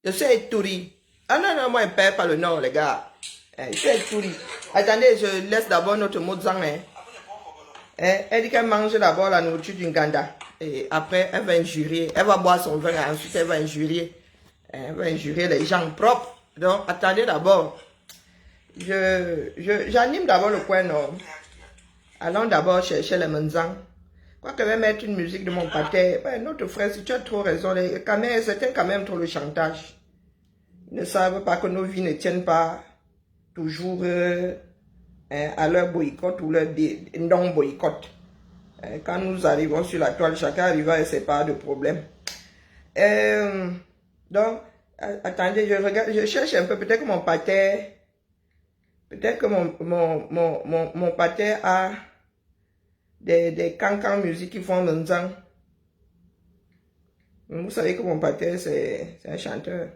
Je suis Touri. Ah non, non, moi, je ne perds pas le nom, les gars. Je suis Touri. Attendez, je laisse d'abord notre Mozang. Elle dit qu'elle mange d'abord la nourriture d'une Ganda. Et après, elle va injurier. Elle va boire son vin. Ensuite, elle va injurier. Elle va injurier les gens propres. Donc, attendez d'abord. J'anime d'abord le coin nord. Allons d'abord chercher les Menzang. Quoi que je vais mettre une musique de mon pâté. Ouais, notre frère, si tu as trop raison, c'était quand même trop le chantage. Ils ne savent pas que nos vies ne tiennent pas toujours à leur boycott ou leur non-boycott. Quand nous arrivons sur la toile, chacun arrive et c'est pas de problème. Donc, attendez, je regarde, je cherche un peu, peut-être que mon pâté, peut-être que mon pâté a des cancans musique qui font Menzang. Vous savez que mon pâté, c'est un chanteur.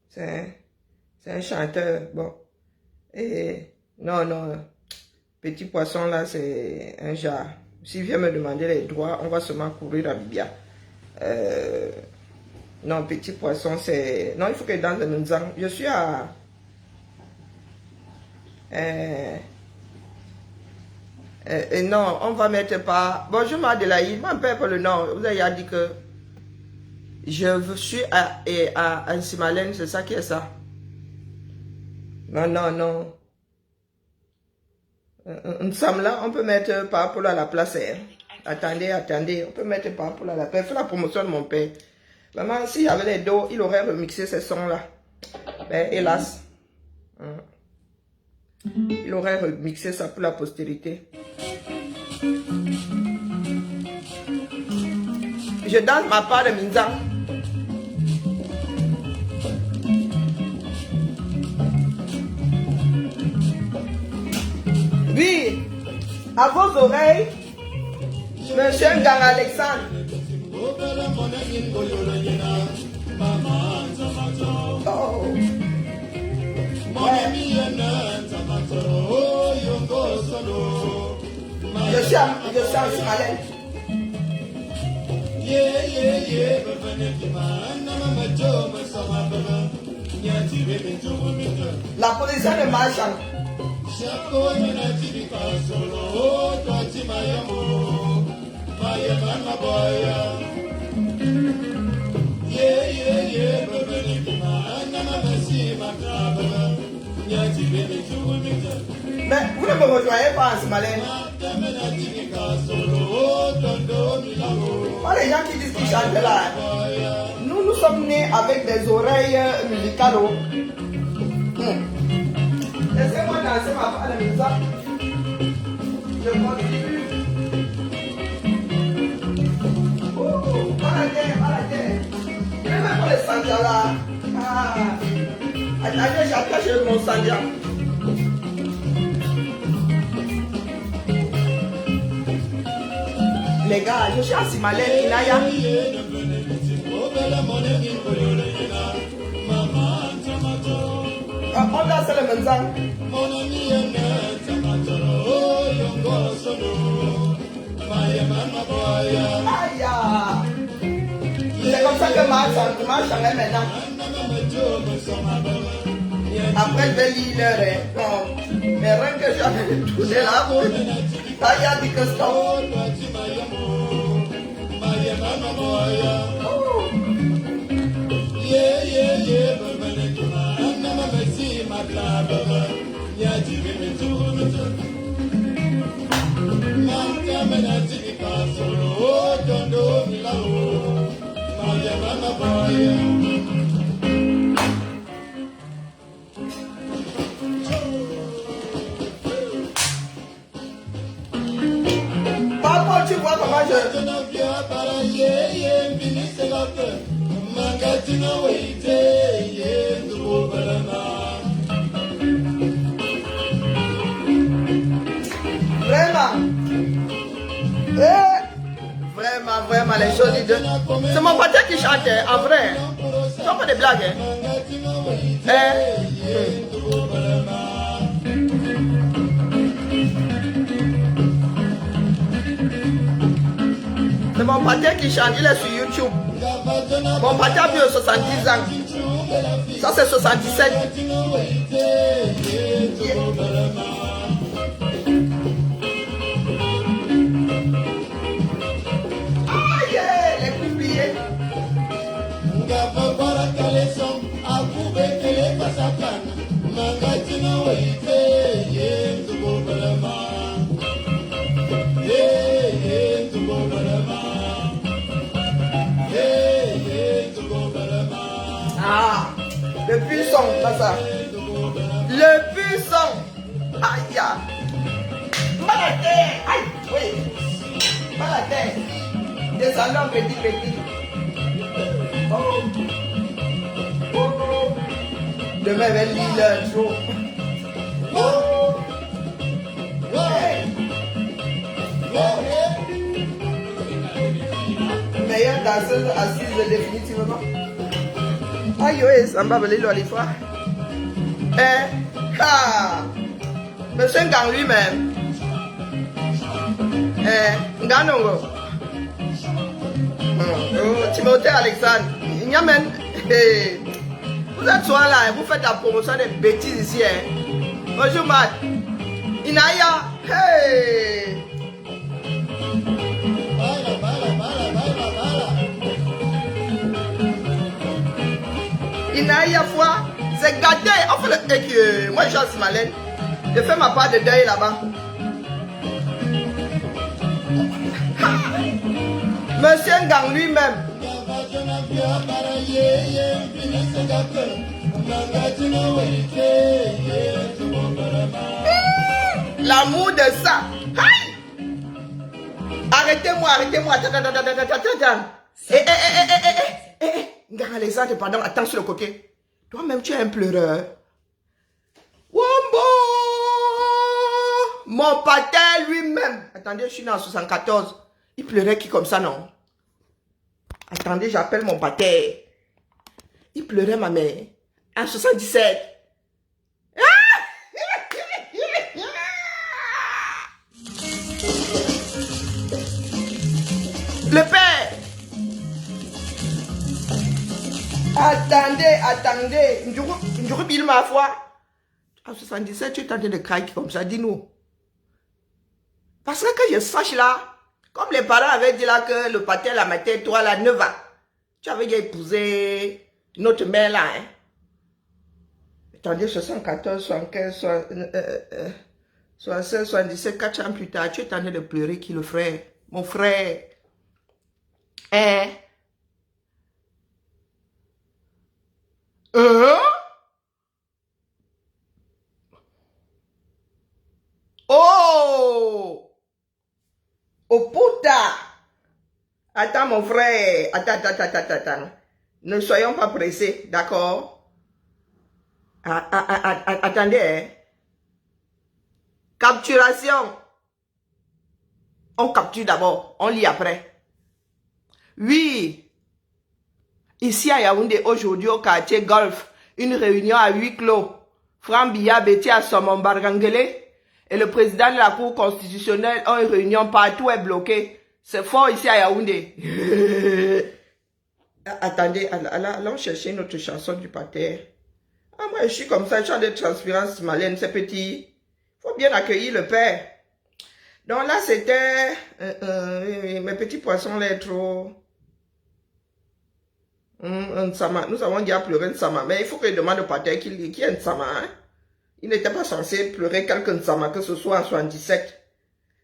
C'est un chanteur, bon. Et non, non, petit poisson là, c'est un jar. S'il vient me demander les droits, on va seulement courir à Bibia. Non, petit poisson, c'est... Non, il faut que dans le Nzang, je suis à... non, on va mettre pas... Bonjour Madelaïde, mon père pour le nom, vous avez dit que... Je suis à Simalène, c'est ça qui est ça. Non, non, non. Ensemble là, on peut mettre Parapola à la place. Hein. Attendez, attendez, on peut mettre Parapola à la place. Fais la promotion de mon père. Maman, s'il y avait les dos, il aurait remixé ces sons-là. Mais hélas. Il aurait remixé ça pour la postérité. Je danse ma part de Minzang. Oui, à vos oreilles, Monsieur Ngang Alexandre. Oh. Ouais. Je suis en Simalène. La position de marchand. Mais vous ne me rejoignez pas en Simalène. Pas les gens qui disent qu'ils chantent là. Nous sommes nés avec des oreilles musicales. Laissez-moi danser ma part de musique. Je continue. Oh, pas la terre. Je vais mettre les sandias là. Ah. Attendez, j'attache mon sandia. Les gars, je suis à Simalène, Inaya. On danse le Menzang. Aïe. C'est comme ça que ma change maintenant. Après, je vais lire mais rien que j'avais tourné là, il y a dit que stop. Papa, tu vois comment je... Vraiment, les choses de... C'est mon pâté qui chante, en vrai. Ce sont pas des blagues, C'est mon pâté qui chante, il est sur YouTube. Mon pâté a plus de 70 ans. Ça c'est 77. Aïe, les coupliers. Ah, le puissant, pas ça. Le puissant. Aïe, mal à terre. Aïe, oui. Mal à terre. Descendant petit, petit. Oh. Oh. Demain, vers l'île, trop. Oh. Hey. Meilleure danseuse assise définitivement. Aïe, oui, ça m'a balé l'eau fois. Monsieur Ngang lui-même. Nganongo. Timothée Alexandre. Nyamen. Vous êtes soit là, vous faites la promotion des bêtises ici. Bonjour, Matt. Inaya. Hey. Inaya foi, c'est gâté. Enfin, moi, je suis malade. Je fais ma part de deuil là-bas. Monsieur Ngang lui-même. L'amour de ça. Arrêtez-moi, arrêtez-moi. Ngang Alexandre, pardon, attends sur le côté. Toi-même, tu es un pleureur. Wombo! Mon pâté lui-même. Attendez, je suis né en 74. Il pleurait qui comme ça, non? Attendez, j'appelle mon pâté. Il pleurait ma mère. En 77. Le père. Attendez. Njuru bil ma foi. En 77, tu es en train de craquer comme ça, dis-nous. Parce que je sache là, comme les parents avaient dit là que le pâté la mettait, toi là, 9 ans. Tu avais déjà épousé notre mère là, hein. Attendez, 74, 75, 76, 77, 4 ans plus tard, tu es en train de pleurer qui le frère? Mon frère. Hein? Oh! Oh putain! Attends mon frère, attends. Ne soyons pas pressés, d'accord? Attendez, hein? Capturation. On capture d'abord, on lit après. Oui. Ici à Yaoundé, aujourd'hui au quartier Golf, une réunion à huis clos. Franck Biya Betty à Somombargangele et le président de la Cour constitutionnelle ont une réunion, partout est bloqué. C'est fort ici à Yaoundé. Attendez, allons chercher notre chanson du pâté. Ah, moi je suis comme ça, je suis en de transpirance malène, c'est petit. Faut bien accueillir le père. Donc là c'était mes petits poissons là trop. Un Nsama. Nous avons déjà pleuré un Nsama, mais il faut qu'il demande au pâté qui est un Nsama. Hein? Il n'était pas censé pleurer quelqu'un Nsama, que ce soit en 77.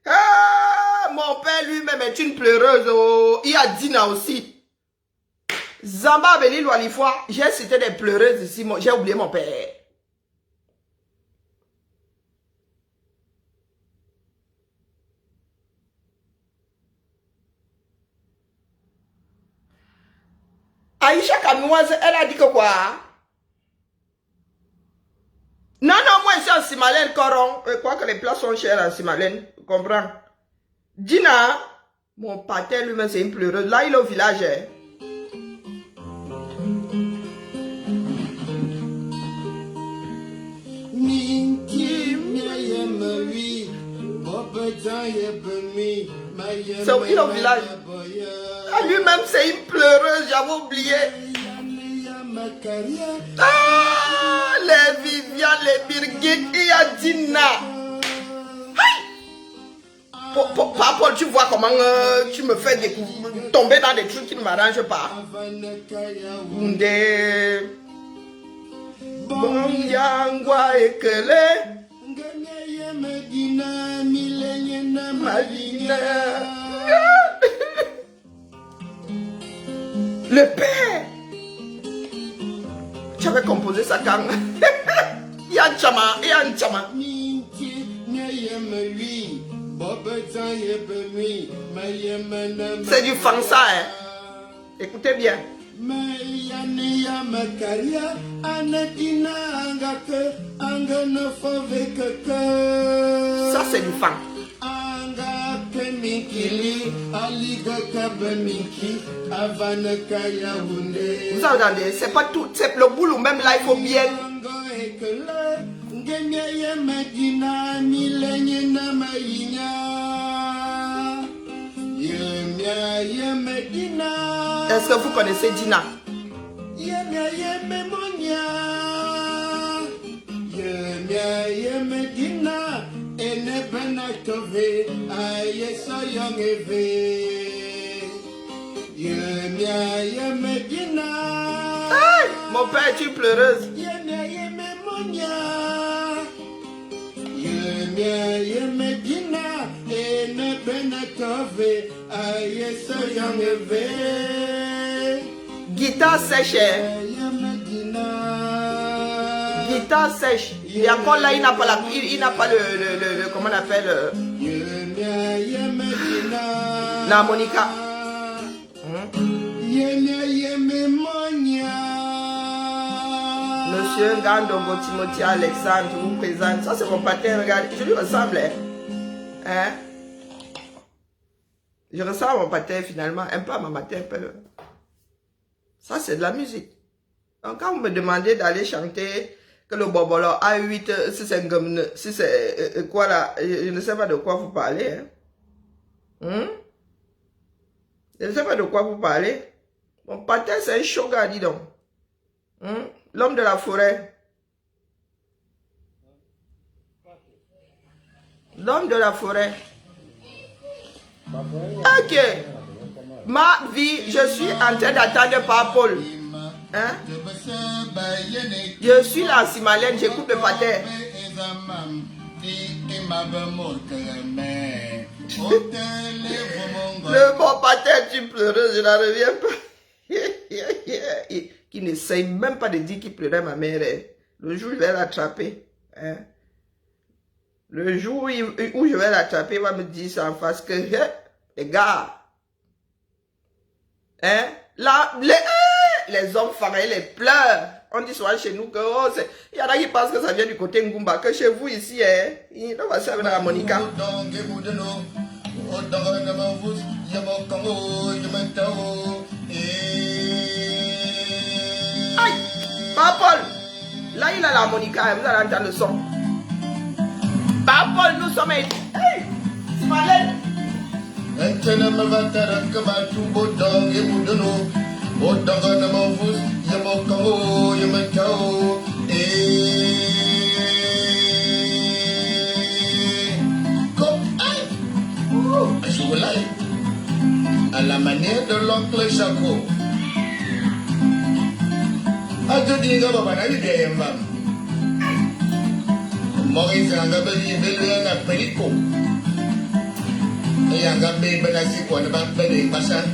Ah, mon père lui-même est une pleureuse. Oh. Il a Dina aussi. Zamba Beli Loalifoua, j'ai cité des pleureuses ici, j'ai oublié mon père. Aïcha Kamouaz, elle a dit que quoi? Non, moi ici en Simalène, Coron, je crois que les places sont chères en Simalène, tu comprends? Dina, mon pâté lui-même c'est une pleureuse, là il est au village. Hein. C'est où il est au village? Ah, lui-même, c'est une pleureuse, j'avais oublié. Ah, les Viviane, les Birgit, il y a Dina. Paul, tu vois comment tu me fais tomber dans des trucs qui ne m'arrangent pas. Bon yangwa ekele. Le père. Tu avais composé ça quand? Yanchama, Yanchama. C'est du fansa, hein. Écoutez bien. Ça c'est du fan. Vous entendez? C'est pas tout, c'est le boulot même là, il faut bien. Est-ce que vous connaissez Dina? Hey, mon père est une pleureuse. Guitare sèche. Guitare sèche. Et encore là, il n'a pas, le comment on appelle l'harmonica. Monsieur Ngandongo Timothy Alexandre vous présente. Ça c'est mon patin, regardez. Je lui ressemble. Hein? Je ressemble à mon patin finalement. Un peu à ma patin, un peu. Ça c'est de la musique. Donc quand vous me demandez d'aller chanter que le bobolo A8, si c'est quoi là, je ne sais pas de quoi vous parlez. Hein? Je ne sais pas de quoi vous parlez. Mon patin c'est un shoga, dis donc. L'homme de la forêt. L'homme de la forêt. Ok. Ma vie, je suis en train d'attendre par Paul. Hein? Je suis là en Simalène, j'écoute le patin. Le bon patin, tu pleureuse, je n'en reviens pas. Qui n'essaye même pas de dire qu'il pleurait ma mère. Le jour où je vais l'attraper. Hein? Le jour où je vais l'attraper, il va me dire ça en face que, les gars, hein? Là, les hommes pareils, les pleurent. On dit souvent chez nous que, oh, il y en a qui pensent que ça vient du côté Ngumba, que chez vous ici, hein, on va servir la harmonica. Aïe, Papa Paul, là il a l'harmonica, vous allez entendre le son. Papa Paul, nous sommes... Hey, c'est malin. À la manière de l'oncle Jaco. A te dire que papa n'a dit bien, Maurice a gabé de la pellico. Et a gabé benassi quoi ne va pas de machin.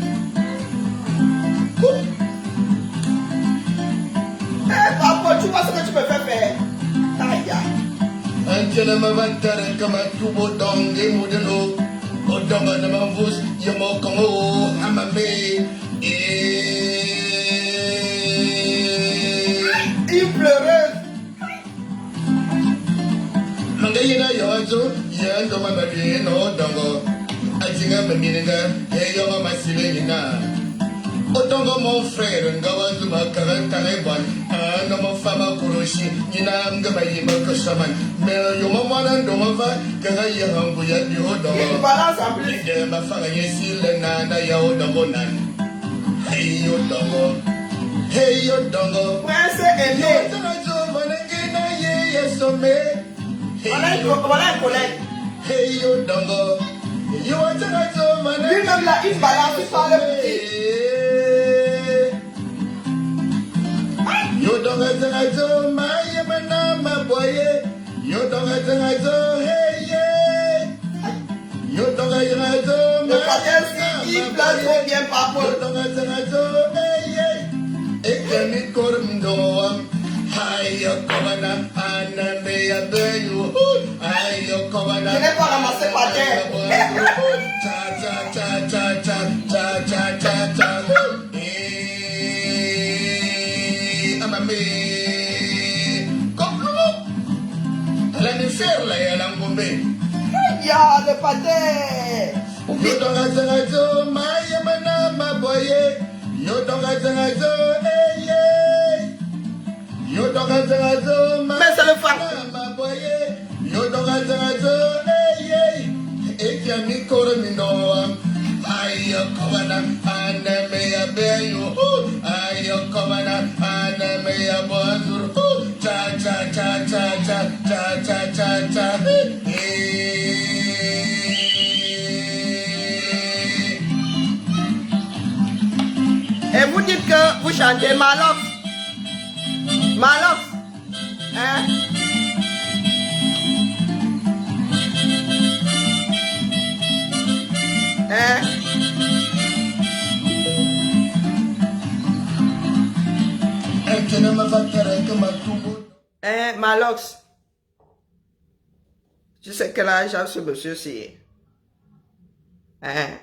Eh papa, tu vois ce que tu me fais faire? Aïe. Un jeune me va te comme un tout beau dong et moudeno. Au dong de ma bouche, je m'en congo à ma mère. Il pleurait. Mangayina yozo, yando ma baby no dongo. Atinga meminga, yayo ma silena. Otongo mon frère, ngawa zuma karanta rebon. no mo fama kuroshi nyina ngama yima kashaman me yo mo mwana ndo mo va kaga ya hangu ya di odo Il balance en plus. de ma fanga yesi le na ya odo bonan hey yo dongo Prince aimé. Voilà un collègue. Hey yo dongo, you want to know my name? Lui-même là, il balance, il parle petit. You don't have to know my yamana, my boy. You don't have to know, hey yeah. You don't have to know Le patin, il place trop bien par You rapport. don't have to know, hey yeah. Ik ken niet kormdoam. Ayo kovana, aname ya beyu. Ayo kovana. Je n'ai pas ramassé par terre. Let me feel like I'm going to Ya, le patin. You don't have to go, my yamana, my boy. You don't have to go, hey, yeah. You don't have to go, my Mais c'est le franc. boy. You don't have to go, hey, yeah. If you need to know, I come and me a bear you. I come and me a bonjour. Cha cha cha cha cha cha cha cha cha. Et vous dites que vous chantez Malox. Malox. Hein? Hein? Hein, Malox. Je sais quel âge a ce monsieur-ci. Hein?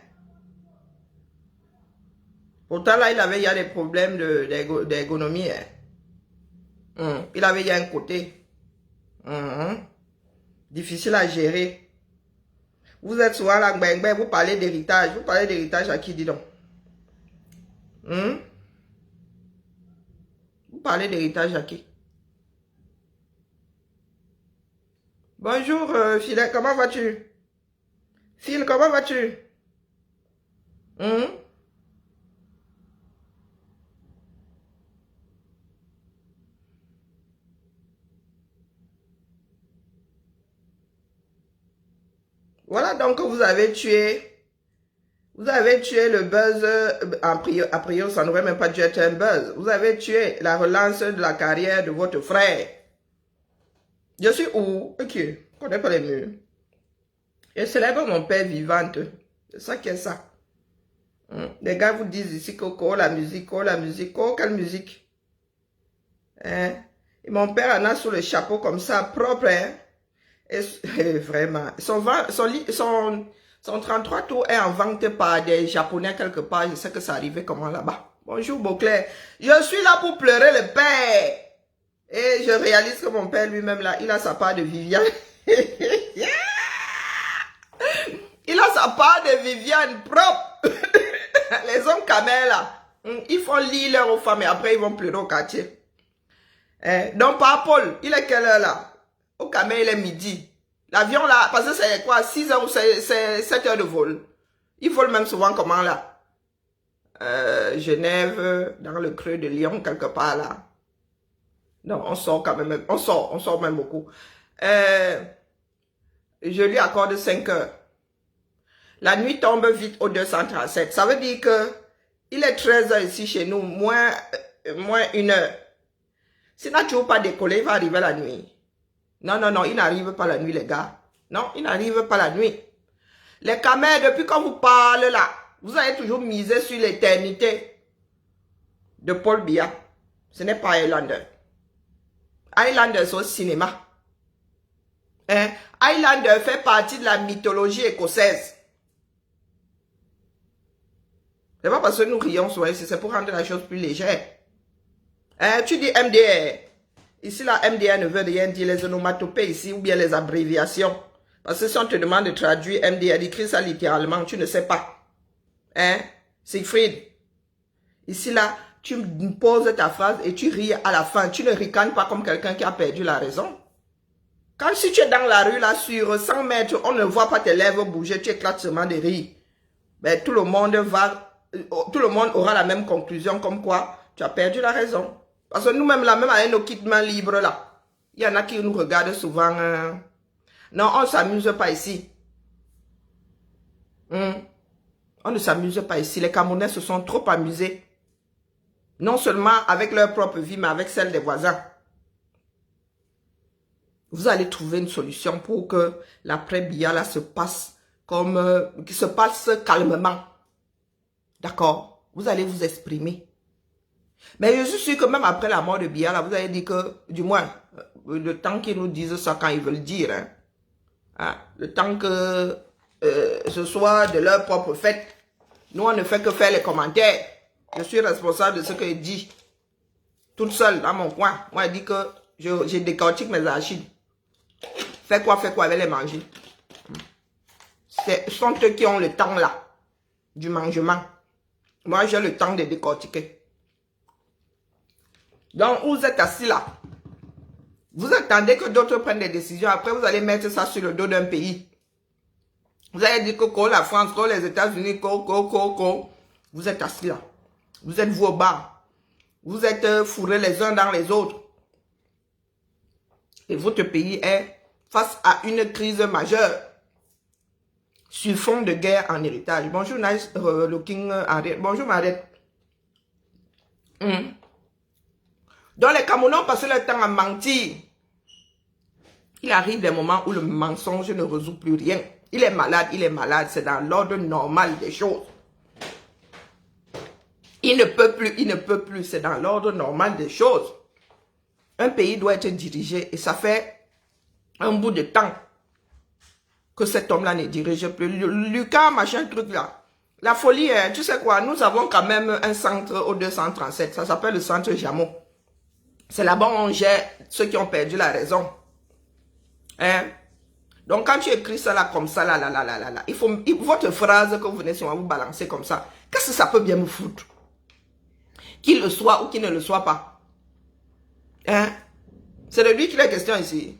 Pourtant, là, il avait y a des problèmes d'ergonomie. Hein. Il avait y a un côté difficile à gérer. Vous êtes souvent là, vous parlez d'héritage. Vous parlez d'héritage à qui, dis donc? Vous parlez d'héritage à qui? Bonjour, Phil, comment vas-tu? Phil, comment vas-tu? Voilà donc vous avez tué le buzz, a priori ça n'aurait même pas dû être un buzz. Vous avez tué la relance de la carrière de votre frère. Je suis où? Ok, je connais pas les murs. Je célèbre mon père vivante. C'est ça qui est ça. Les gars vous disent ici que la musique, quelle musique? Hein? Et mon père en a sous le chapeau comme ça, propre, hein? Et vraiment, son 33 tours est en vente par des Japonais quelque part. Je sais que ça arrivait comment là-bas. Bonjour Beauclerc. Je suis là pour pleurer le père. Et je réalise que mon père lui-même là, il a sa part de Viviane. Il a sa part de Viviane propre. Les hommes camels là, ils font lit leur aux femmes et après ils vont pleurer au quartier. Donc par Paul, il est quelle heure là? Au Cameroun, il est midi. L'avion là, parce que c'est quoi, 6 heures ou c'est 7 heures de vol. Il vole même souvent comment là? Genève, dans le creux de Lyon, quelque part là. Non, on sort quand même, on sort même beaucoup. Je lui accorde 5 heures. La nuit tombe vite au 237. Ça veut dire que il est 13 heures ici chez nous, moins 1 heure. S'il n'a toujours pas décollé, il va arriver la nuit. Non, il n'arrive pas la nuit, les gars. Non, il n'arrive pas la nuit. Les Khmers, depuis qu'on vous parle là, vous avez toujours misé sur l'éternité de Paul Biya. Ce n'est pas Highlander. Highlander, c'est au cinéma. Highlander fait partie de la mythologie écossaise. C'est pas parce que nous rions souvent ici, c'est pour rendre la chose plus légère. Tu dis MDR. Ici, la MDR ne veut rien dire, les onomatopées ici, ou bien les abréviations. Parce que si on te demande de traduire MDR, d'écrire ça littéralement, tu ne sais pas. Siegfried. Ici, là, tu poses ta phrase et tu ris à la fin. Tu ne ricanes pas comme quelqu'un qui a perdu la raison. Quand si tu es dans la rue, là, sur 100 mètres, on ne voit pas tes lèvres bouger, tu éclates seulement de rire. Ben, tout le monde aura la même conclusion, comme quoi tu as perdu la raison. Parce que nous-mêmes, là, même avec nos kits mains libres, là, il y en a qui nous regardent souvent. Non, on ne s'amuse pas ici. On ne s'amuse pas ici. Les Camerounais se sont trop amusés. Non seulement avec leur propre vie, mais avec celle des voisins. Vous allez trouver une solution pour que l'après-Biya là se passe qui se passe calmement. D'accord? Vous allez vous exprimer. Mais je suis sûr que même après la mort de Biya là, vous allez dire que, du moins, le temps qu'ils nous disent ça quand ils veulent dire, le temps que ce soit de leur propre fait, nous on ne fait que faire les commentaires. Je suis responsable de ce que je dis. Toute seule dans mon coin. Moi je dis que je décortique mes archives. Fais quoi avec les manger. Ce sont eux qui ont le temps là, du mangement. Moi j'ai le temps de décortiquer. Donc vous êtes assis là. Vous attendez que d'autres prennent des décisions. Après vous allez mettre ça sur le dos d'un pays. Vous allez dire que la France, que les États-Unis, vous êtes assis là. Vous êtes vous au bar. Vous êtes fourrés les uns dans les autres. Et votre pays est face à une crise majeure. Sur fond de guerre en héritage. Bonjour nice looking Henriette. Bonjour Mariette. Donc les Camerounais ont passé leur temps à mentir. Il arrive des moments où le mensonge ne résout plus rien. Il est malade, c'est dans l'ordre normal des choses. Il ne peut plus, c'est dans l'ordre normal des choses. Un pays doit être dirigé et ça fait un bout de temps que cet homme-là ne dirige plus. Lucas, machin truc là. La folie, tu sais quoi, nous avons quand même un centre au 237, ça s'appelle le centre Jameau. C'est là-bas où on gère ceux qui ont perdu la raison. Donc quand tu écris ça là comme ça, là, votre phrase que vous venez sur moi, vous balancer comme ça, qu'est-ce que ça peut bien me foutre? Qu'il le soit ou qu'il ne le soit pas. C'est de lui qu'il est question ici.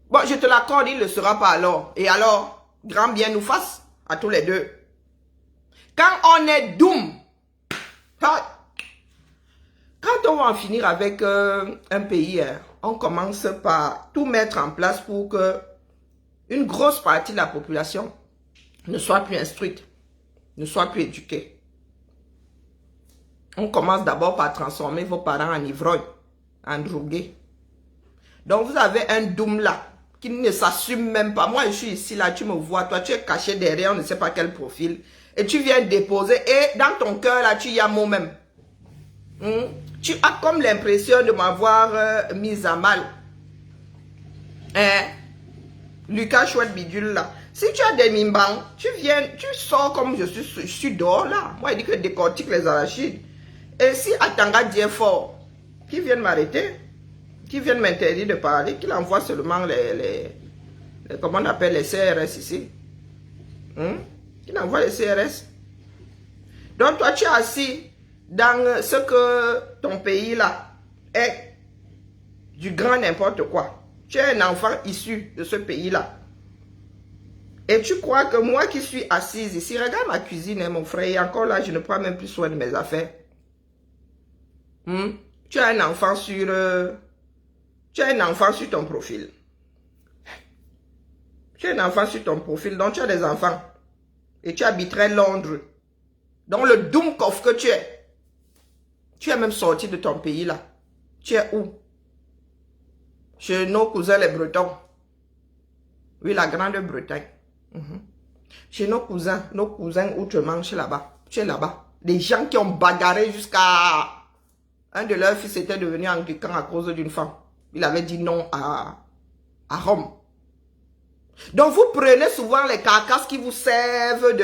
Bon, je te l'accorde, il ne le sera pas alors. Et alors, grand bien nous fasse à tous les deux. Quand on est doom, quand on va en finir avec un pays, on commence par tout mettre en place pour que une grosse partie de la population ne soit plus instruite, ne soit plus éduquée. On commence d'abord par transformer vos parents en ivrognes, en drogués. Donc vous avez un doom là, qui ne s'assume même pas. Moi je suis ici là, tu me vois, toi tu es caché derrière, on ne sait pas quel profil. Et tu viens déposer, et dans ton cœur là, tu y as moi-même. Tu as comme l'impression de m'avoir mise à mal. Lucas chouette bidule là. Si tu as des mimbans, tu viens, tu sors comme je suis dehors là. Moi, il dit que je décortique les arachides. Et si Atanga dit fort, qui viennent m'arrêter, qui viennent m'interdire de parler, qu'il envoie seulement comment on appelle les CRS ici. Qu'il envoie les CRS. Donc toi, tu es assis dans ce que ton pays là est du grand n'importe quoi. Tu es un enfant issu de ce pays là. Et tu crois que moi qui suis assise ici, regarde ma cuisine, mon frère, et encore là, je ne prends même plus soin de mes affaires. Tu as un enfant sur ton profil. Tu as un enfant sur ton profil, donc tu as des enfants. Et tu habiterais Londres. Donc le Doomkoff que tu es même sorti de ton pays là. Tu es où? Chez nos cousins les Bretons. Oui, la Grande-Bretagne. Chez nos cousins outre-Manche là-bas. Tu es là-bas. Des gens qui ont bagarré jusqu'à... Un de leurs fils était devenu anglican à cause d'une femme. Il avait dit non à Rome. Donc vous prenez souvent les carcasses qui vous servent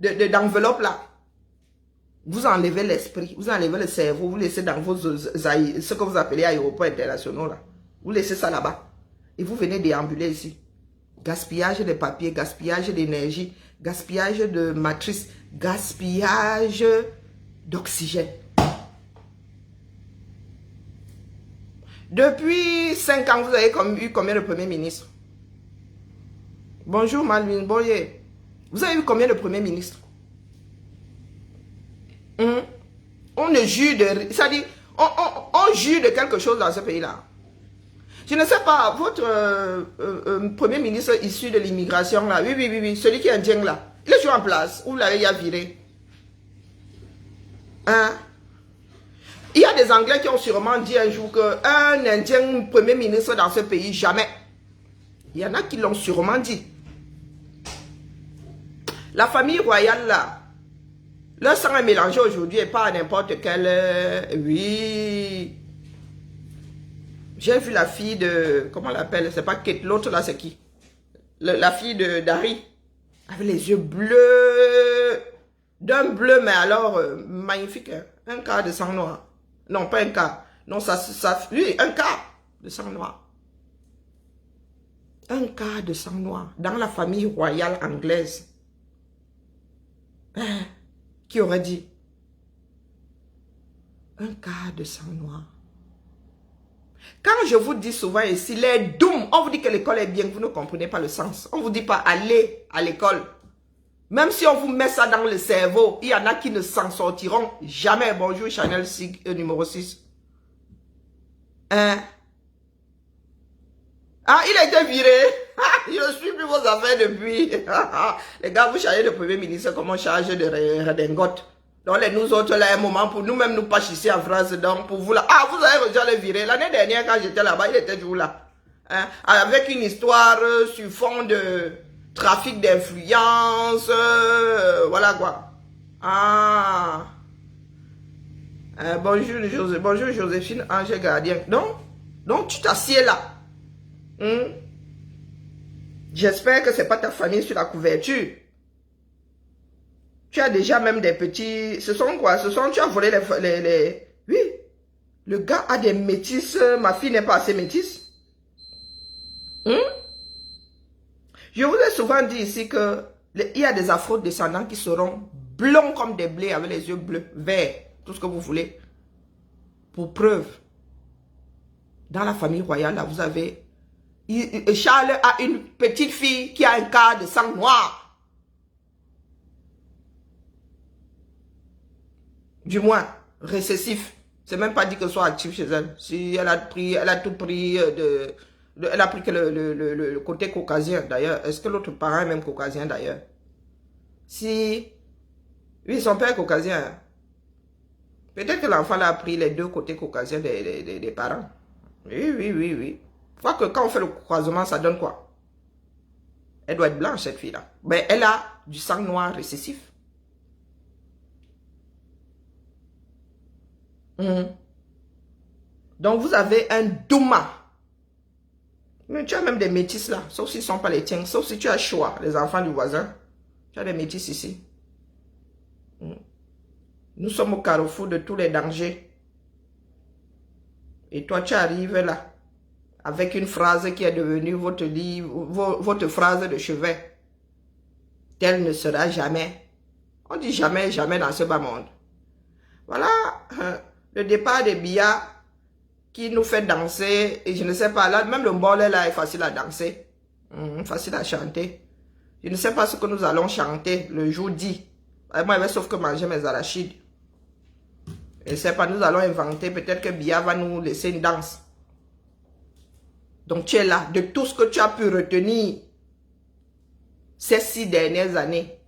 d'enveloppe là. Vous enlevez l'esprit, vous enlevez le cerveau, vous laissez dans vos ce que vous appelez aéroports internationaux là. Vous laissez ça là-bas. Et vous venez déambuler ici. Gaspillage de papier, gaspillage d'énergie, gaspillage de matrice, gaspillage d'oxygène. Depuis 5 ans, vous avez eu combien de premiers ministres? Bonjour Malvin Boyer. Vous avez eu combien de premiers ministres? On ne jure de... C'est-à-dire, on jure de quelque chose dans ce pays-là. Je ne sais pas, votre premier ministre issu de l'immigration, là, oui, celui qui est indien, là, il est toujours en place, ou vous l'avez déjà viré? Hein? Il y a des Anglais qui ont sûrement dit un jour qu'un Indien premier ministre dans ce pays, jamais. Il y en a qui l'ont sûrement dit. La famille royale, là, leur sang est mélangé aujourd'hui et pas à n'importe quel... oui. J'ai vu la fille de... Comment on l'appelle? C'est pas Kate, l'autre là, c'est qui? La fille d'Harry. Avec les yeux bleus. D'un bleu, mais alors magnifique. Hein? Un quart de sang noir. Non, pas un quart. Non, oui, un quart de sang noir. Un quart de sang noir. Dans la famille royale anglaise. Ben, qui aurait dit? Un quart de sang noir. Quand je vous dis souvent ici, les dooms, on vous dit que l'école est bien, vous ne comprenez pas le sens. On ne vous dit pas aller à l'école. Même si on vous met ça dans le cerveau, il y en a qui ne s'en sortiront jamais. Bonjour Chanel numéro 6. Hein? Ah, il a été viré. Je ne suis plus vos affaires depuis. Les gars, vous chargez de premier ministre comme on charge de redingote. Donc, nous autres, là, un moment, pour nous-mêmes, nous pas ici en France, donc, pour vous, là. Ah, vous avez déjà le viré. L'année dernière, quand j'étais là-bas, il était toujours là. Hein? Avec une histoire sur fond de trafic d'influence, voilà quoi. Ah. Bonjour Joséphine, Ange Gardien. Donc, tu t'assieds là. J'espère que c'est pas ta famille sur la couverture. Tu as déjà même des petits... Ce sont quoi? Tu as volé les... Oui. Le gars a des métisses. Ma fille n'est pas assez métisse. Je vous ai souvent dit ici que il y a des afro-descendants qui seront blonds comme des blés avec les yeux bleus, verts, tout ce que vous voulez. Pour preuve, dans la famille royale, là, vous avez... Charles a une petite fille qui a un quart de sang noir. Du moins, récessif. C'est même pas dit que ce soit actif chez elle. Si elle a tout pris elle a pris que le côté caucasien d'ailleurs. Est-ce que l'autre parent est même caucasien d'ailleurs? Si... Oui, son père est caucasien. Peut-être que l'enfant a pris les deux côtés caucasiens des parents. Oui. Je crois que quand on fait le croisement, ça donne quoi? Elle doit être blanche, cette fille-là. Mais elle a du sang noir récessif. Donc, vous avez un Douma. Mais tu as même des métis là, sauf s'ils ne sont pas les tiens, sauf si tu as choix, les enfants du voisin. Tu as des métis ici. Nous sommes au carrefour de tous les dangers. Et toi, tu arrives là, avec une phrase qui est devenue votre livre, votre phrase de chevet. Tel ne sera jamais. On dit jamais, jamais dans ce bas monde. Voilà. Le départ de Bia qui nous fait danser, et je ne sais pas, là, même le mbolé là est facile à danser, facile à chanter. Je ne sais pas ce que nous allons chanter le jour dit. Moi, sauf que manger mes arachides. Je ne sais pas, nous allons inventer, peut-être que Bia va nous laisser une danse. Donc tu es là, de tout ce que tu as pu retenir ces 6 dernières années,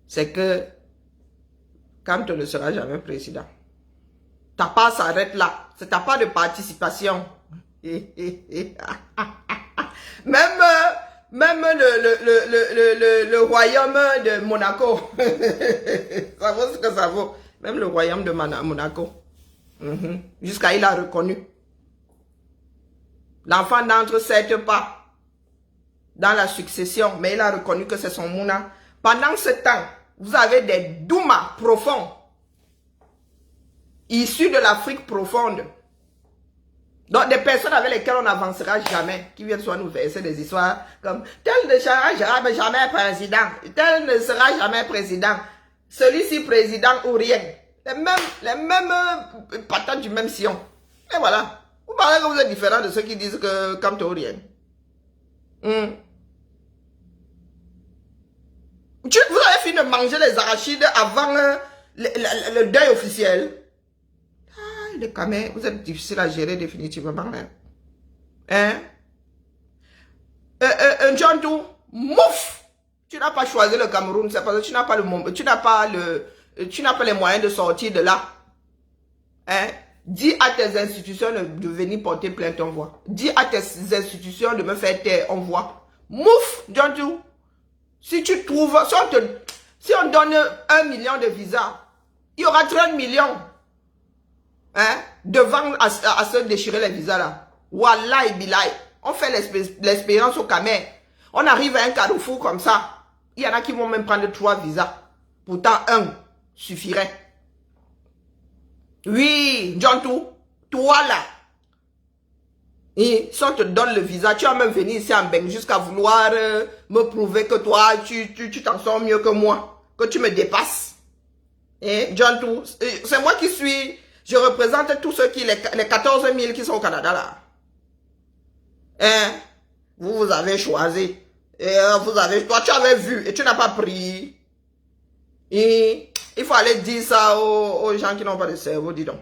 c'est que quand tu ne seras jamais président, ta part s'arrête là. C'est ta part de participation. Même le royaume de Monaco. Ça vaut ce que ça vaut. Même le royaume de Monaco. Jusqu'à il a reconnu. L'enfant n'entre certes pas dans la succession, mais il a reconnu que c'est son Mouna. Pendant ce temps, vous avez des Doumas profonds. Issus de l'Afrique profonde. Donc des personnes avec lesquelles on n'avancera jamais, qui viennent soit nous verser des histoires comme tel ne sera jamais président, tel ne sera jamais président, celui-ci président ou rien. les mêmes patates du même sillon. Et voilà. Vous parlez que vous êtes différent de ceux qui disent que Kamto rien. Vous avez fini de manger les arachides avant le deuil officiel. Ah, les camés, vous êtes difficile à gérer définitivement. Hein? John Dou, mouf! Tu n'as pas choisi le Cameroun, c'est parce que tu n'as pas les moyens de sortir de là. Hein? Dis à tes institutions de venir porter plainte, on voit. Dis à tes institutions de me faire taire, on voit. Mouf, John Dou. Si tu trouves, si on donne 1 million de visas, il y aura 30 millions. Hein? Devant à se déchirer les visas là. Wallahi billahi. On fait l'expérience au Cameroun. On arrive à un carrefour comme ça. Il y en a qui vont même prendre 3 visas. Pourtant, 1 suffirait. Oui, John Tou, toi là. Et si on te donne le visa, tu vas même venir ici en Beng jusqu'à vouloir me prouver que toi, tu t'en sors mieux que moi. Que tu me dépasses. Et John Tou, c'est moi qui suis... Je représente tous ceux qui... Les 14 000 qui sont au Canada là. Hein? Vous avez choisi. Et toi, tu avais vu et tu n'as pas pris. Et il faut aller dire ça aux gens qui n'ont pas de cerveau, dis donc.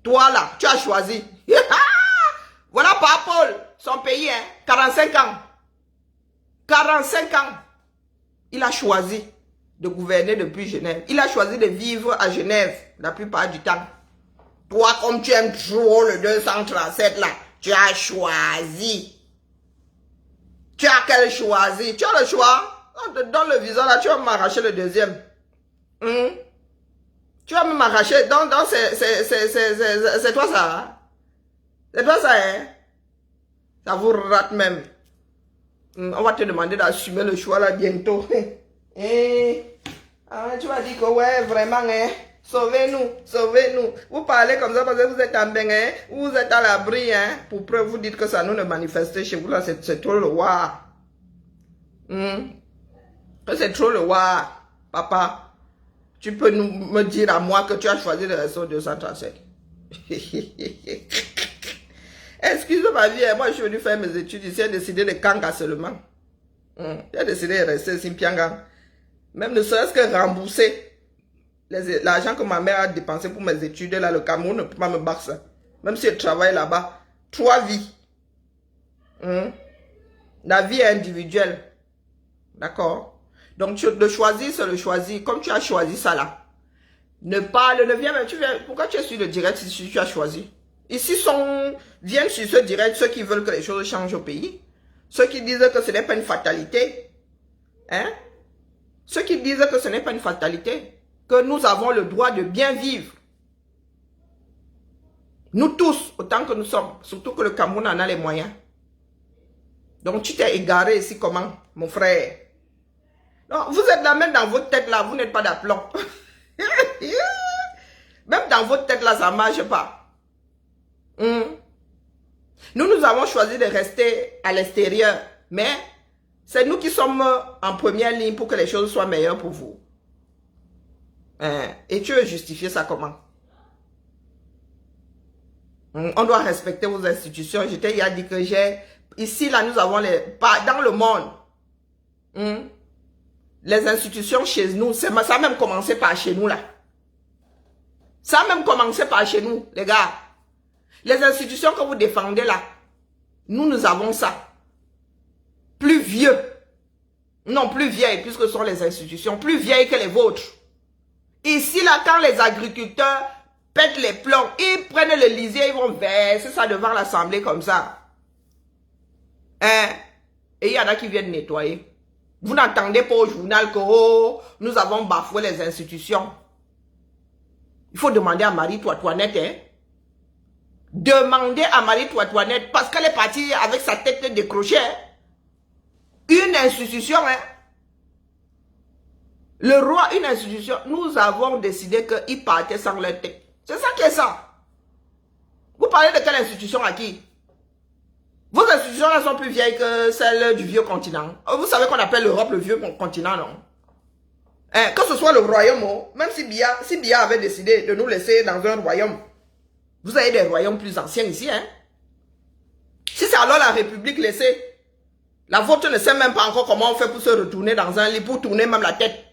Toi là, tu as choisi. Voilà Papa Paul, son pays, hein, 45 ans. 45 ans. Il a choisi de gouverner depuis Genève. Il a choisi de vivre à Genève la plupart du temps. Toi, comme tu aimes trop le 237 là, tu as choisi. Tu as quel choisi? Tu as le choix. On te donne le visa là, tu vas m'arracher le deuxième. Tu vas m'arracher. Donc c'est toi ça. Hein? C'est toi ça, hein? Ça vous rate même. On va te demander d'assumer le choix là bientôt. Tu vas dire que ouais, vraiment, hein? Sauvez-nous, sauvez-nous. Vous parlez comme ça parce que vous êtes en bain, hein? Vous êtes à l'abri, hein? Pour preuve, vous dites que ça nous ne manifeste chez vous là, c'est trop le war. C'est trop le war, papa. Tu peux me dire à moi que tu as choisi le réseau 237. Excuse ma vie, moi je suis venu faire mes études ici, j'ai décidé de Kanga seulement. J'ai décidé de rester ici, Pyongyang. Même ne serait-ce que rembourser l'argent que ma mère a dépensé pour mes études, là, le Cameroun ne peut pas me battre ça. Même si je travaille là-bas, 3 vies. La vie est individuelle. D'accord? Donc, le choisir, c'est le choisir. Comme tu as choisi ça là. Ne viens même, pourquoi tu es sur le direct si tu as choisi? Ici, viennent sur ce direct ceux qui veulent que les choses changent au pays. Ceux qui disent que ce n'est pas une fatalité. Hein? Ceux qui disent que ce n'est pas une fatalité. Que nous avons le droit de bien vivre. Nous tous, autant que nous sommes. Surtout que le Cameroun en a les moyens. Donc tu t'es égaré ici comment, mon frère? Non, vous êtes là même dans votre tête là, vous n'êtes pas d'aplomb. Même dans votre tête là, ça ne marche pas. Nous avons choisi de rester à l'extérieur. Mais c'est nous qui sommes en première ligne pour que les choses soient meilleures pour vous. Et tu veux justifier ça comment? On doit respecter vos institutions. Je t'ai dit que ici, là, nous avons dans le monde. Les institutions chez nous, ça a même commencé par chez nous, là. Ça a même commencé par chez nous, les gars. Les institutions que vous défendez, là, nous avons ça. Plus vieux. Non, plus vieilles, puisque ce sont les institutions. Plus vieilles que les vôtres. Ici, là, quand les agriculteurs pètent les plombs, ils prennent le lisier, ils vont verser ça devant l'assemblée comme ça. Et il y en a qui viennent nettoyer. Vous n'entendez pas au journal que nous avons bafoué les institutions. Il faut demander à Marie-Toinette, hein. Demandez à Marie-Toinette, parce qu'elle est partie avec sa tête décrochée. Hein. Une institution, hein. Le roi, une institution, nous avons décidé qu'ils partaient sans leur tête. C'est ça qui est ça. Vous parlez de quelle institution à qui? Vos institutions là sont plus vieilles que celles du vieux continent. Vous savez qu'on appelle l'Europe le vieux continent, non? Hein, que ce soit le royaume, même si Biya avait décidé de nous laisser dans un royaume, vous avez des royaumes plus anciens ici. Hein? Si c'est alors la République laissée, la vôtre ne sait même pas encore comment on fait pour se retourner dans un lit, pour tourner même la tête.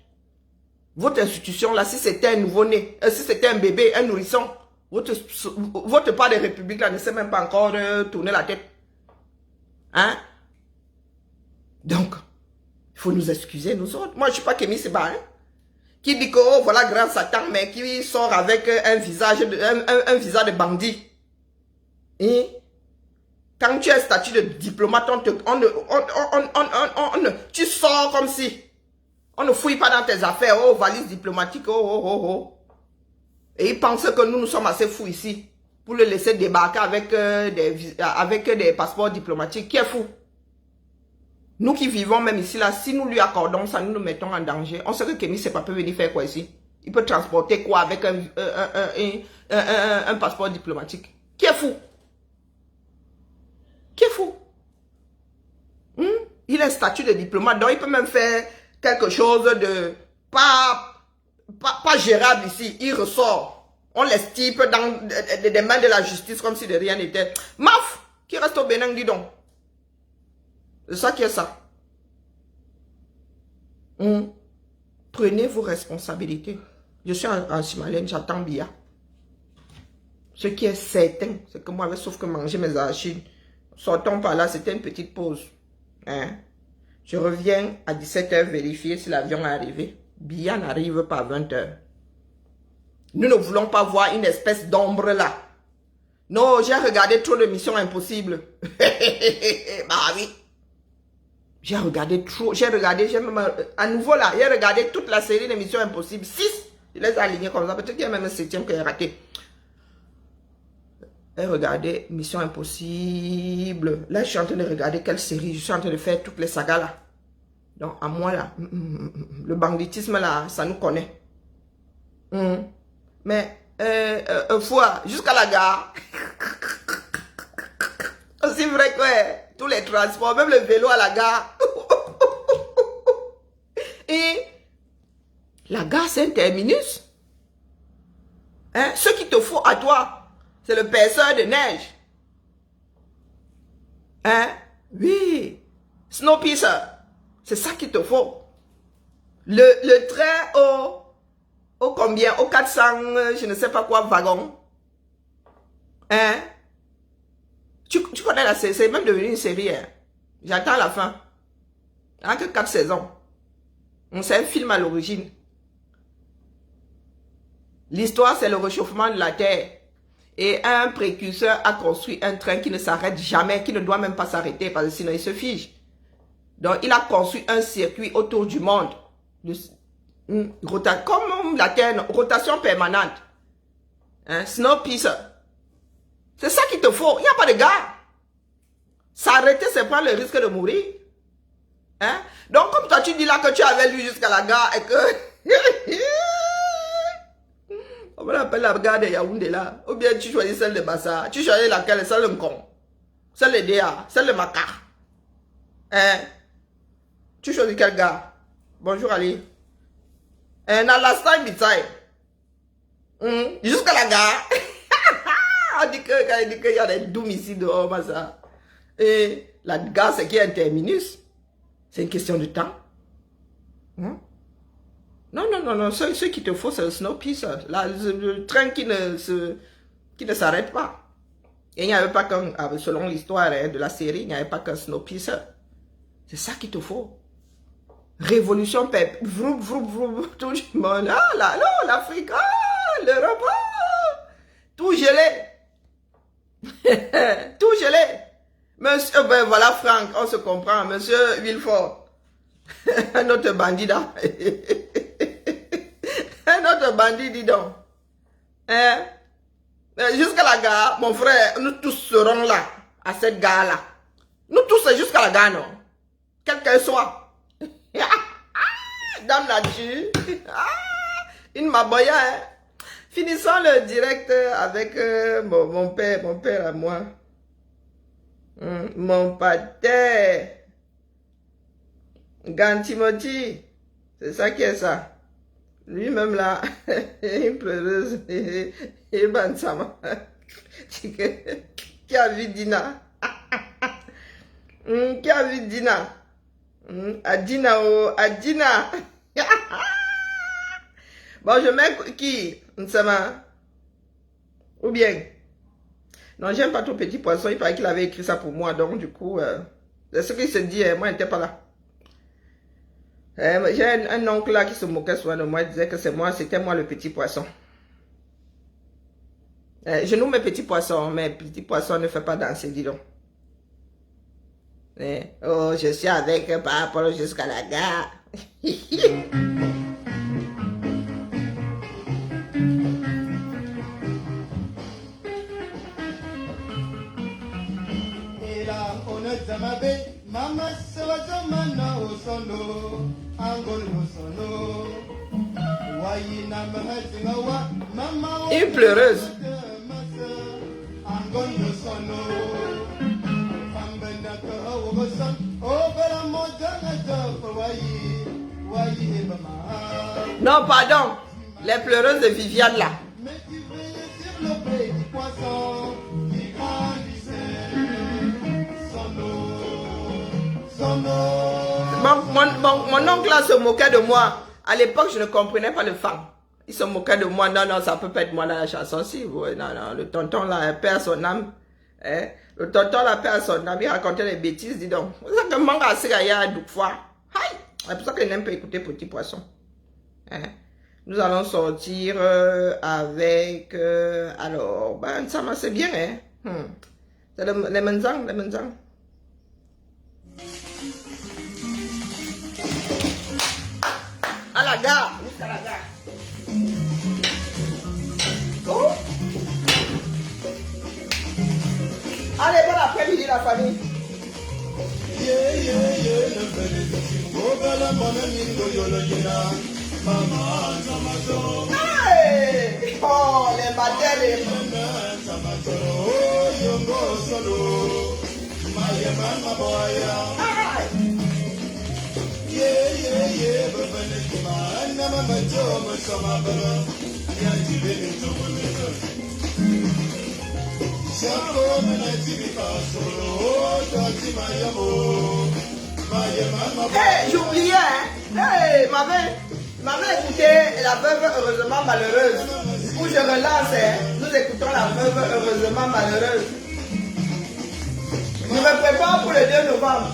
Votre institution là, si c'était un nouveau-né, si c'était un bébé, un nourrisson, votre part de République là ne sait même pas encore tourner la tête. Hein? Donc, il faut nous excuser, nous autres. Moi, je ne suis pas Kémy Séba, hein? Qui dit que, oh, voilà, grand Satan, mais qui sort avec un visage de bandit. Et quand tu as statut de diplomate, tu sors comme si on ne fouille pas dans tes affaires, oh, valise diplomatique, oh, oh, oh, oh. Et ils pensent que nous sommes assez fous ici pour le laisser débarquer avec des passeports diplomatiques. Qui est fou? Nous qui vivons même ici, là, si nous lui accordons ça, nous nous mettons en danger. On sait que Kémy Séba peut venir faire quoi ici? Il peut transporter quoi avec un passeport diplomatique? Qui est fou? Qui est fou? Il a un statut de diplomate, donc il peut même faire quelque chose de pas gérable ici. Il ressort. On l'estipe dans des mains de la justice comme si de rien n'était. Maf! Qui reste au Bénin, dis donc. C'est ça qui est ça. Prenez vos responsabilités. Je suis en Simalène, j'attends Biya. Ce qui est certain, c'est que moi, sauf que manger mes arachides, sortons par là, c'était une petite pause. Hein? Je reviens à 17 h vérifier si l'avion est arrivé. Biya n'arrive pas à 20 h. Nous ne voulons pas voir une espèce d'ombre là. Non, j'ai regardé trop de Missions Impossibles. Bah oui. J'ai regardé trop, à nouveau là, j'ai regardé toute la série d'émissions Impossibles, 6, je les ai alignés comme ça, peut-être qu'il y a même un 7e qui est raté. J'ai regardé Mission Impossible, là je suis en train de regarder quelle série, je suis en train de faire toutes les sagas là. Donc à moi là, le banditisme là, ça nous connaît. Mais, fois, jusqu'à la gare, c'est vrai que tous les transports, même le vélo à la gare. Et la gare, c'est un terminus. Hein? Ce qu'il te faut à toi, c'est le perceur de neige. Hein? Oui. Snowpiercer. C'est ça qu'il te faut. Le train au combien? Au 400, je ne sais pas quoi, wagon. Hein? Tu connais la série, c'est même devenu une série. Hein? J'attends la fin. Il n'y a que 4 saisons. C'est un film à l'origine. L'histoire, c'est le réchauffement de la Terre. Et un précurseur a construit un train qui ne s'arrête jamais, qui ne doit même pas s'arrêter, parce que sinon il se fige. Donc, il a construit un circuit autour du monde. Comme la Terre, rotation permanente. Hein? Snowpiercer. C'est ça qu'il te faut. Il n'y a pas de gars. S'arrêter, c'est prendre le risque de mourir. Hein? Donc, comme toi, tu dis là que tu avais lu jusqu'à la gare et que... On appelle la gare de Yaoundé là. Ou bien tu choisis celle de Bassa. Tu choisis laquelle? Celle de Mkong. Celle de Déa. Celle de Makar. Hein? Tu choisis quelle gare? Bonjour Ali. Dans la time Bitsai. Jusqu'à la gare. On dit qu'il y a des dooms ici dehors, ça. Et la gare, c'est qu'il y a un terminus. C'est une question de temps. Non, ce qu'il te faut, c'est le Snowpiercer. Le train qui ne s'arrête pas. Et il n'y avait pas qu'un, selon l'histoire de la série, il n'y avait pas qu'un Snowpiercer. C'est ça qu'il te faut. Révolution, vroom, vroom, vroom, tout le monde. Ah là, l'Afrique, l'Europe, tout gelé. Tout gelé. Monsieur, ben voilà Franck, on se comprend. Monsieur Wilford. Un autre bandit là. Un autre bandit, dis donc. Hein? Jusqu'à la gare, mon frère, nous tous serons là, à cette gare-là. Nous tous, c'est jusqu'à la gare, non? Quel qu'elle soit. Dame là-dessus. Une maboya, hein? Finissons le direct avec mon père à moi. Mon pater. Gantimoti. C'est ça qui est ça. Lui-même là, une pleureuse. Et Bansama. Qui a vu Dina? Qui a vu Dina? Adina, oh, Adina. Bon, je mets qui? Nsama? Ou bien? Non, j'aime pas ton petit poisson. Il paraît qu'il avait écrit ça pour moi. Donc, du coup, c'est ce qu'il se dit. Moi, je n'étais pas là. J'ai un oncle là qui se moquait souvent de moi. Il disait que c'est moi, c'était moi le petit poisson. Je nomme mes petits poissons. Mais petit poisson ne fait pas danser, dis donc. Oh, je suis avec par rapport jusqu'à la gare. Une pleureuse. Non, pardon. Les pleureuses de Viviane là. Mon oncle là se moquait de moi. À l'époque, je ne comprenais pas le fan. Il se moquait de moi. Non, non, ça peut pas être moi dans la chanson. Si, ouais, non, non, le tonton là perd son âme. Hein? Le tonton là perd son âme. Il racontait des bêtises, dis donc. C'est ça que manque à Sigaya à fois. C'est pour ça que je n'aime pas écouter Petit Poisson. Hein? Nous allons sortir avec... alors, ben, ça m'a c'est bien, hein? C'est les menzang, les menzang. À la gare, jusqu'à la gare. Oh. Allez, bon après-midi la famille. Hey! Oh, les madèles. Hey, j'oubliais, hein? Hey, m'avait écouté la veuve heureusement malheureuse. Du coup, je relance, hein? Nous écoutons la veuve heureusement malheureuse. Je me prépare pour le 2 novembre.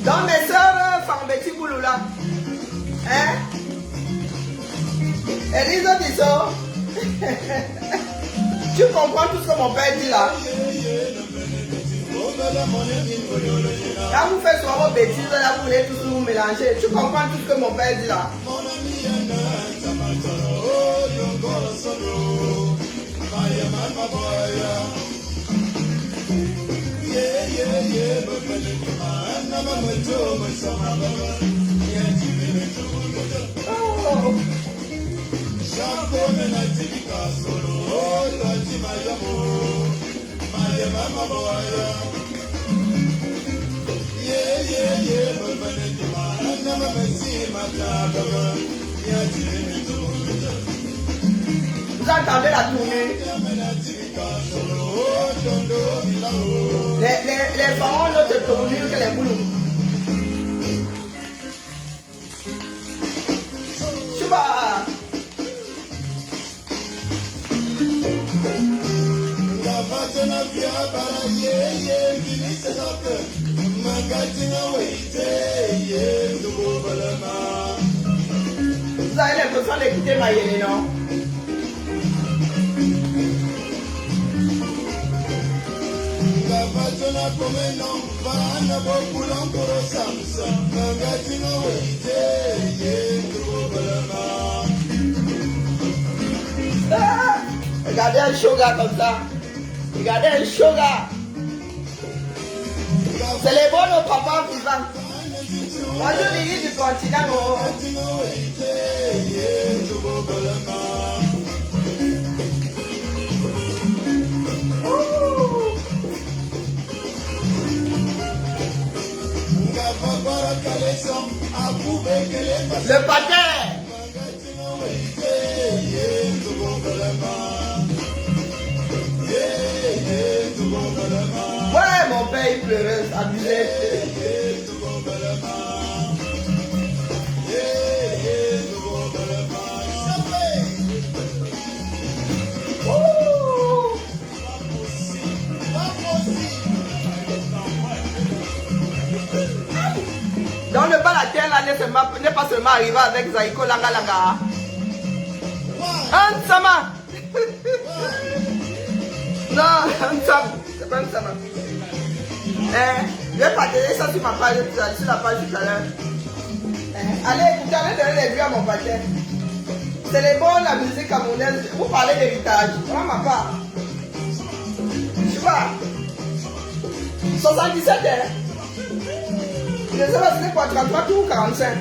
Dans mes soeurs, Fambeti Bouloula. Hein? Elisa Disso. Tu comprends tout ce que mon père dit là? Quand vous faites souvent vos bêtises, là, vous voulez tous vous mélanger. Tu comprends tout ce que mon père dit là? Oh. Vous entendez la tournée? Les parents n'ont de tournure que les boulons. Chuba! Vous avez l'impression d'écouter Mayele, non? Ah, regardez un shoga comme ça. Regardez un shoga. C'est les bons nos papas vivants. Bonjour Lily du continent. Le paquet. Ouais, mon père il pleurait, abusé. Dans le bas la terre là n'est pas seulement arrivé avec Zaiko Langa Langa. Ansama. Non, Ansama. C'est pas Ansama. Je vais partager ça sur ma page, sur la page tout à l'heure. Allez écoutez, allez donner les vues à mon paquet. C'est les bons, la musique camerounaise. Vous parlez d'héritage. Moi, ma part. Tu vois 77 hein. Je sais pas si c'est quoi, 33 ou 45.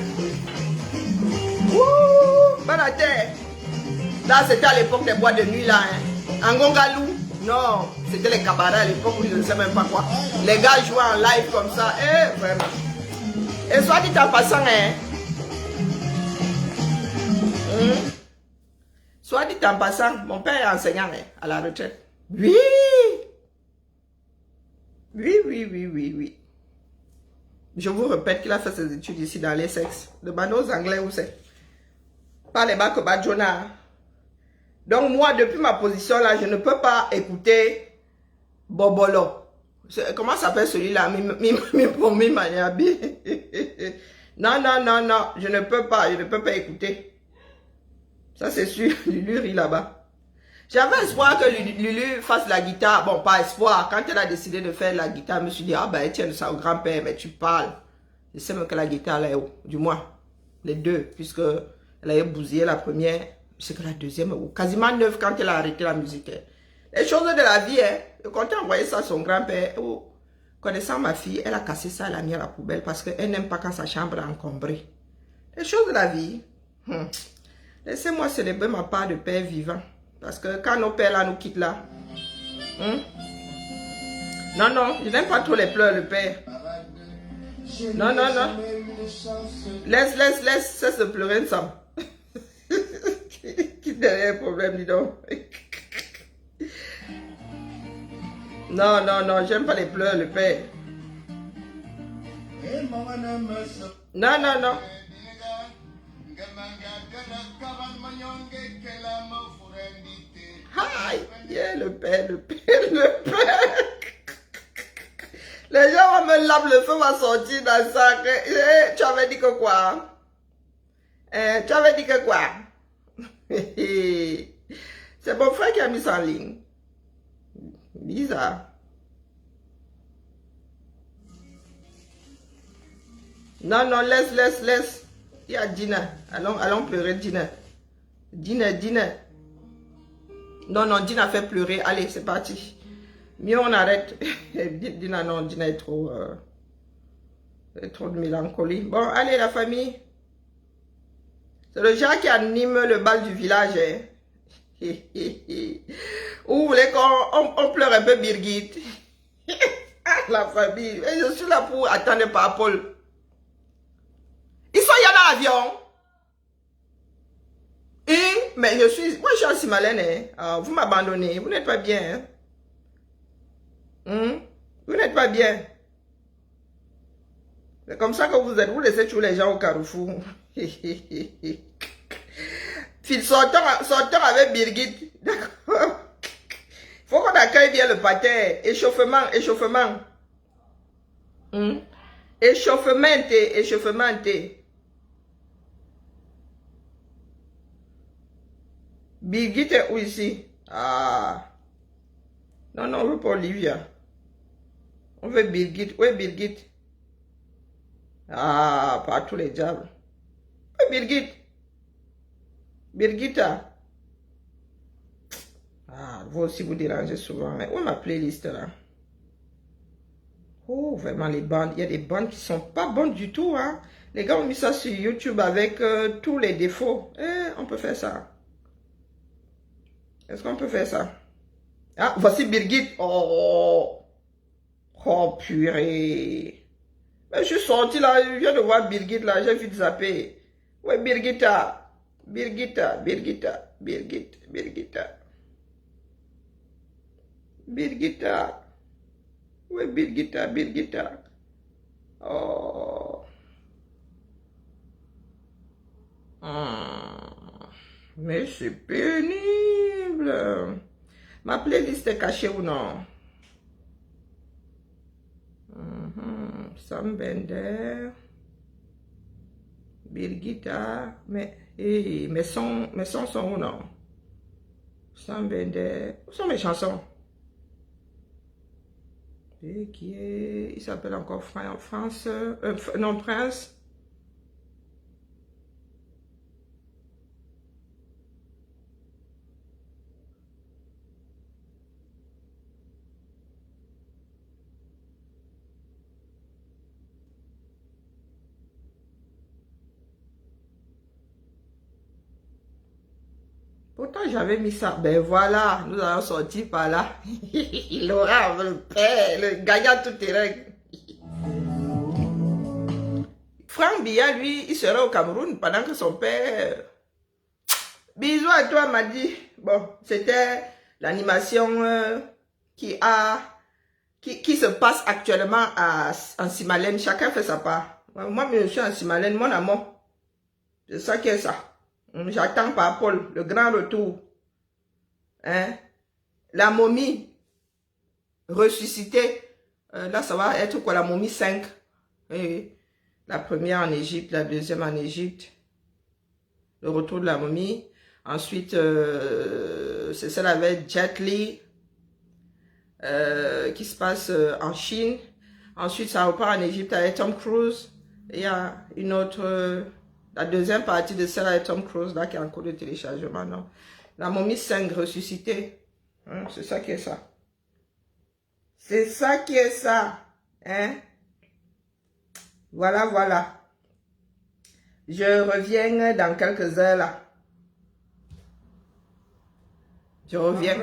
Wouh, pas la terre. Là, c'était à l'époque des boîtes de nuit, là. Hein. Angongalou, non, c'était les cabarets à l'époque où je ne sais même pas quoi. Les gars jouaient en live comme ça. Vraiment. Et soit dit en passant, hein. Soit dit en passant, mon père est enseignant hein, à la retraite. Oui. Oui. Je vous répète qu'il a fait ses études ici dans l'Essex. Demandez aux Anglais où c'est. Pas les bacs Badjona. Donc moi, depuis ma position là, je ne peux pas écouter Bobolo. Comment s'appelle celui-là? Mimi Maniabi. Non, je ne peux pas écouter. Ça c'est sûr, Lulu rit là-bas. J'avais espoir que Lulu fasse la guitare. Bon, pas espoir. Quand elle a décidé de faire la guitare, je me suis dit, ah ben, Etienne, ça au grand-père, mais tu parles. Je sais même que la guitare, là est haut. Du moins, les deux, puisque elle a bousillé la première. Je sais que la deuxième est haut. Quasiment neuve quand elle a arrêté la musique. Les choses de la vie, hein. Je comptais envoyer ça à son grand-père. Oh. Connaissant ma fille, elle a cassé ça, elle a mis à la poubelle parce qu'elle n'aime pas quand sa chambre est encombrée. Les choses de la vie. Laissez-moi célébrer ma part de père vivant. Parce que quand nos pères là nous quittent là. Non, je n'aime pas trop les pleurs, le père. Non. Laisse, cesse de pleurer ensemble. Qui derrière le problème, dis donc. Non, j'aime pas les pleurs, le père. Non. Aïe, yeah, le père. Les gens vont me laver, le feu va sortir dans ça. Tu avais dit que quoi? Tu avais dit que quoi? C'est mon frère qui a mis ça en ligne. Bizarre. Non, laisse. Il y a Dina. Allons pleurer, Dina. Dina. Non, Dina fait pleurer. Allez, c'est parti. Mieux on arrête. Dina, non, Dina est trop de mélancolie. Bon, allez, la famille. C'est le genre qui anime le bal du village. Hein. Où vous voulez qu'on pleure un peu Birgit? La famille. Et je suis là pour attendre par Paul. Ils sont là dans l'avion. Mais moi je suis en Simalène. Hein. Vous m'abandonnez. Vous n'êtes pas bien. Hein. Vous n'êtes pas bien. C'est comme ça que vous êtes. Vous laissez tous les gens au carrefour. Sortons avec Birgit. D'accord. Il faut qu'on accueille bien le pater. Échauffement. Échauffement. Birgit est où ici? Ah. Non, on veut pas Olivia. On veut Birgit. Où est Birgit? Ah, pas tous les diables. Où est Birgit? Birgitta. Ah, vous aussi vous dérangez souvent. Mais où est ma playlist là? Oh, vraiment, les bandes. Il y a des bandes qui sont pas bonnes du tout, hein. Les gars ont mis ça sur YouTube avec tous les défauts. On peut faire ça. Est-ce qu'on peut faire ça? Ah, voici Birgit. Oh, oh purée. Mais je suis sorti là, je viens de voir Birgit là, j'ai vite zappé. Ouais, Birgitta. Birgitta. Birgitta. Ouais, Birgitta. Oh. Mais c'est pénible. Ma playlist est cachée ou non? Sam Bender. Birgitta. Mais mes sons sont où non? Sam Bender. Où sont mes chansons? Et qui est... Il s'appelle encore France. Non, Prince. Pourtant, j'avais mis ça. Ben voilà, nous allons sortir par là. Laura, le père, le gagnant tout terrain. Franck Biya, lui, il serait au Cameroun pendant que son père... Bisous à toi, m'a dit. Bon, c'était l'animation qui se passe actuellement en Simalène. Chacun fait sa part. Moi, je suis en Simalène, mon amour. C'est ça qui est ça. J'attends par Paul, le grand retour. Hein? La momie ressuscitée. Là, ça va être quoi? La momie 5. Et la première en Égypte, la deuxième en Égypte. Le retour de la momie. Ensuite, c'est celle avec Jet Li. Qui se passe en Chine. Ensuite, ça repart en Égypte avec Tom Cruise. Il y a une autre... la deuxième partie de celle avec Tom Cruise, là, qui est en cours de téléchargement, non. La momie 5 ressuscitée. Hein, c'est ça qui est ça. C'est ça qui est ça. Hein? Voilà, voilà. Je reviens dans quelques heures, là. Je reviens.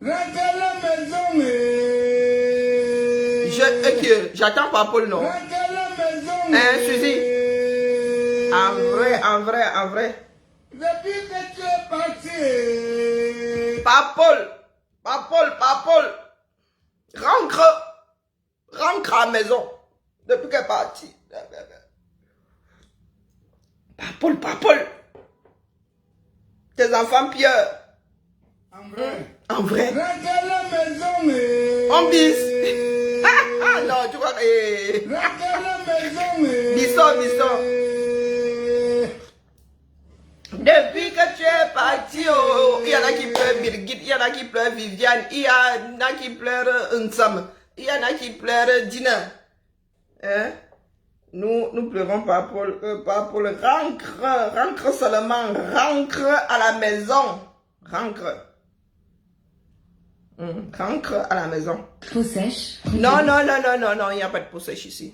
Rentre à la maison, et... J'attends pas Paul, non? Rentre à la maison, Hein, Suzy? En vrai. Depuis que tu es parti, Pas Paul. Rentre à la maison. Depuis qu'elle est partie. Pas Paul. Tes enfants pieusent. En vrai. rentre à la maison, et... On bise. Non, tu vois. Rentre à la maison, et... Bisson. Depuis que tu es parti, il y en a qui pleurent Birgit, il y en a qui pleurent Viviane, il y en a qui pleurent Nsam, il y en a qui pleurent Dina. Hein? Nous pleurons pas pour rentre seulement, rentre à la maison. Rentre à la maison. Peau sèche. Non, il n'y a pas de peau sèche ici.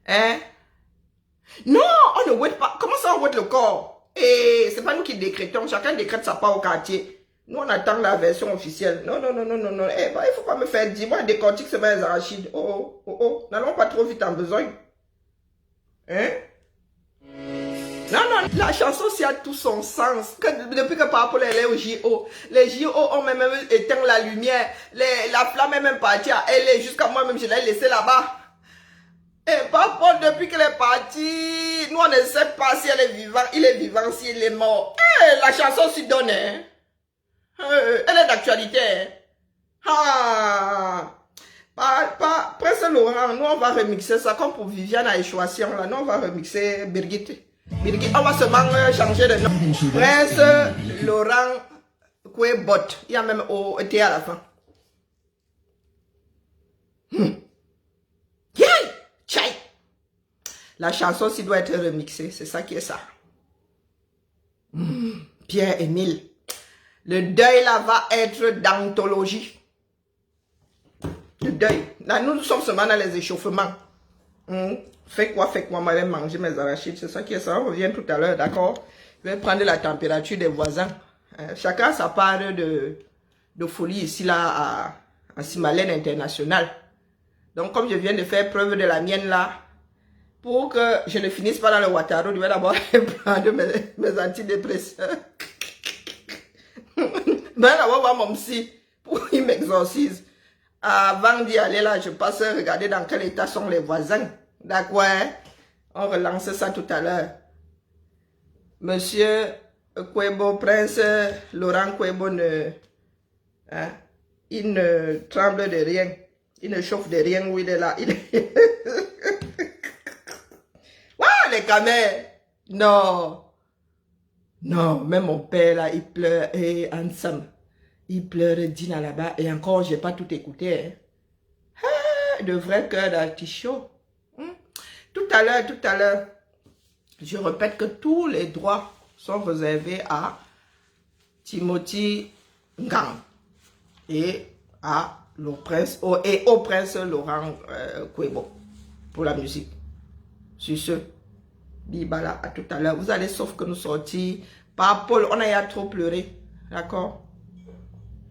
Hein? Non, on ne ouette pas. Comment ça on ouette le corps? Et c'est pas nous qui décrétons. Chacun décrète sa part au quartier. Nous, on attend la version officielle. Non. Eh, bah, il faut pas me faire dire. Moi, décortique, c'est mes arachides. Oh. N'allons pas trop vite en besogne. Hein? Non, la chanson, c'est a tout son sens. Depuis que par rapport elle est au JO, les JO ont même éteint la lumière. La flamme est même partie à elle. Jusqu'à moi-même, je l'ai laissée là-bas. Et par contre, depuis qu'elle est partie, nous on ne sait pas si elle est vivante, il est vivant, si il est mort. La chanson s'y donne, hein. Elle est d'actualité. Prince Laurent, nous on va remixer ça comme pour Viviane à Échouation. Là, nous on va remixer Birgit, on va seulement changer de nom. Prince Laurent Kouébot. Il y a même été à la fin. La chanson s'y doit être remixée, c'est ça qui est ça. Pierre-Émile. Le deuil là va être d'anthologie. de deuil. Là, nous sommes seulement dans les échauffements. Fais quoi, moi, je vais manger mes arachides. C'est ça qui est ça. On revient tout à l'heure, d'accord? Je vais prendre la température des voisins. Chacun sa part de folie ici, là, à Simalène International. Donc, comme je viens de faire preuve de la mienne, là, pour que je ne finisse pas dans le Ouattaro, je vais d'abord prendre mes antidépresseurs. Je vais d'abord voir mon psy pour qu'il m'exorcise. Avant d'y aller là, je passe regarder dans quel état sont les voisins. D'accord, hein? On relance ça tout à l'heure. Monsieur Kwebo, Prince Laurent Kwebo, il ne tremble de rien. Il ne chauffe de rien où il est là. Waouh, les camels! Non. Non, même mon père là, il pleure. Et ensemble. Il pleure, Dina là-bas. Et encore, je n'ai pas tout écouté. Hein. Ah, de vrai cœur d'artichaut. Tout à l'heure, je répète que tous les droits sont réservés à Timothy Ngang et au prince Laurent Kwebo pour la musique. Sur ce, Bibala, à tout à l'heure. Vous allez sauf que nous sortir par Paul. On a trop pleuré. D'accord?